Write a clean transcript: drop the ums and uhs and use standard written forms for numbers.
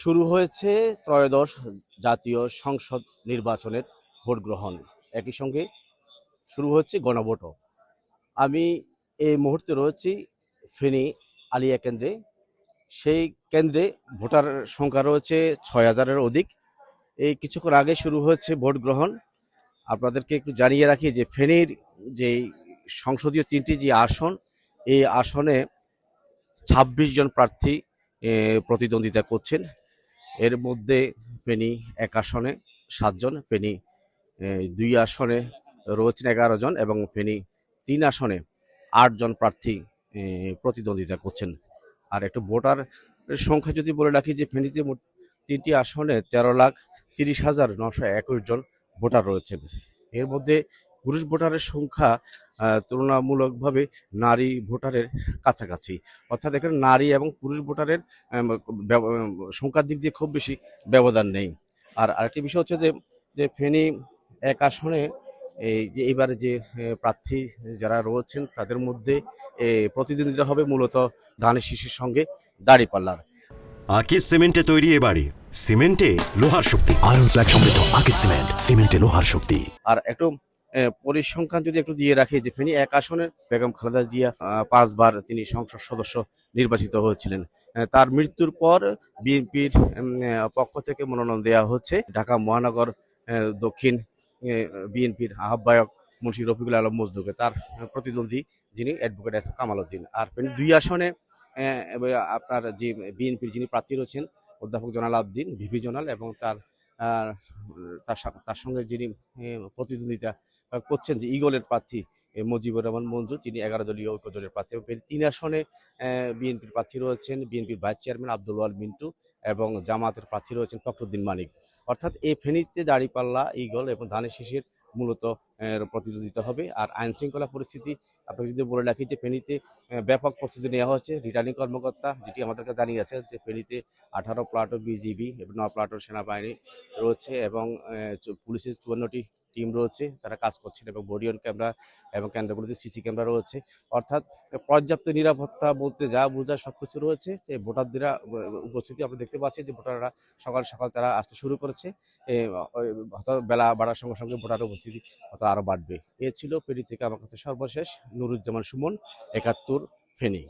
শুরু হয়েছে ত্রয়োদশ জাতীয় সংসদ নির্বাচনের ভোট গ্রহণ। একই সঙ্গে শুরু হচ্ছে গণভোটও। আমি এই মুহূর্তে রয়েছি ফেনী আলিয়া কেন্দ্রে। সেই কেন্দ্রে ভোটার সংখ্যা রয়েছে ৬,০০০-এর অধিক। এই কিছুক্ষণ আগে শুরু হয়েছে ভোট গ্রহণ। আপনাদেরকে একটু জানিয়ে রাখি যে ফেনীর যে সংসদীয় তিনটি যে আসন, এই আসনে ২৬ জন প্রার্থী প্রতিদ্বন্দ্বিতা করছেন। এর মধ্যে ফেনী ১ আসনে ৭ জন, ফেনী ২ আসনে রয়েছেন ১১ জন এবং ফেনী ৩ আসনে ৮ জন প্রার্থী প্রতিদ্বন্দ্বিতা করছেন। আর একটু ভোটার সংখ্যা যদি বলে রাখি যে ফেনীতে মোট ৩টি আসনে ১৩,৩০,৯২১ জন ভোটার রয়েছেন। এর মধ্যে পুরুষ ভোটারের সংখ্যা তুলনামূলকভাবে নারী ভোটারের কাছাকাছি। অর্থাৎ এখানে নারী এবং পুরুষ ভোটারের সংখ্যার দিক দিয়ে খুব বেশি ব্যবধান নেই। আর আরেকটি বিষয় হচ্ছে যে ফেনী ১ আসনে এই যে এবারে যে প্রার্থী যারা রয়েছেন তাদের মধ্যে প্রতিদ্বন্দ্বিতা হবে মূলত ধানের শীষের সঙ্গে দাঁড়িপাল্লার। আকিজ সিমেন্টে তৈরি এ বাড়ি, সিমেন্টে লোহার শক্তি। আয়রন স্ল্যাগ সমৃদ্ধ আকিজ সিমেন্ট, সিমেন্টে লোহার শক্তি। আর একটু পরিসংখ্যান যদি একটু দিয়ে রাখি যে ফেনী ১ আসনের বেগম খালেদা জিয়া ৫ বার তিনি সংসদ সদস্য নির্বাচিত হয়েছিলেন। তার মৃত্যুর পর বিএনপির পক্ষ থেকে মনোনয়ন দেওয়া হচ্ছে ঢাকা মহানগর দক্ষিণ বিএনপির আহ্বায়ক মুন্সি রফিকুল আলম মজনুকে, তার প্রতিদ্বন্দ্বী যিনি অ্যাডভোকেট এস কামাল উদ্দিন। আর ফেনী ২ আসনে আপনার যে বিএনপির যিনি প্রার্থী রয়েছেন অধ্যাপক জোনাল আবদিন ভিপি জোনাল এবং তার সঙ্গে যিনি প্রতিদ্বন্দ্বিতা করছেন যে ইগলের প্রার্থী মুজিবুর রহমান মঞ্জু, তিনি ১১ দলীয় ঐক্যজোটের প্রার্থী। এবং ৩ আসনে বিএনপির প্রার্থী রয়েছেন বিএনপির ভাইস চেয়ারম্যান আব্দুল ওয়াল মিন্টু এবং জামায়াতের প্রার্থী রয়েছেন ফখরুদ্দিন মানিক। অর্থাৎ এই ফেনীতে দাঁড়িপাল্লা, ইগল এবং ধানের শীষের মূলত প্রতিদ্বন্দ্বিতা হবে। আর আইন শৃঙ্খলা পরিস্থিতি আপনাকে যদি বলে রাখি যে ফেনীতে ব্যাপক প্রস্তুতি নেওয়া হচ্ছে। রিটার্নিং কর্মকর্তা যেটি আমাদেরকে জানিয়েছে যে ফেনীতে ১৮ প্লাটুন বিজিবি এবং ৯ প্লাটুন সেনাবাহিনী রয়েছে এবং পুলিশের ৫৪টি টিম রয়েছে, তারা কাজ করছেন এবং বডি অন ক্যামেরা এবং কেন্দ্রগুলিতে সিসি ক্যামেরা রয়েছে। অর্থাৎ পর্যাপ্ত নিরাপত্তা বলতে যা বোঝায় সব কিছু রয়েছে। যে ভোটারদের উপস্থিতি আমরা দেখতে পাচ্ছি যে ভোটাররা সকাল সকাল তারা আসতে শুরু করেছে। বেলা বাড়ার সঙ্গে সঙ্গে ভোটার উপস্থিতি হয়তো আরও বাড়বে। এ ছিল ফেনী থেকে আমার কাছে সর্বশেষ নুরুজ্জামান সুমন, ৭১ ফেনী।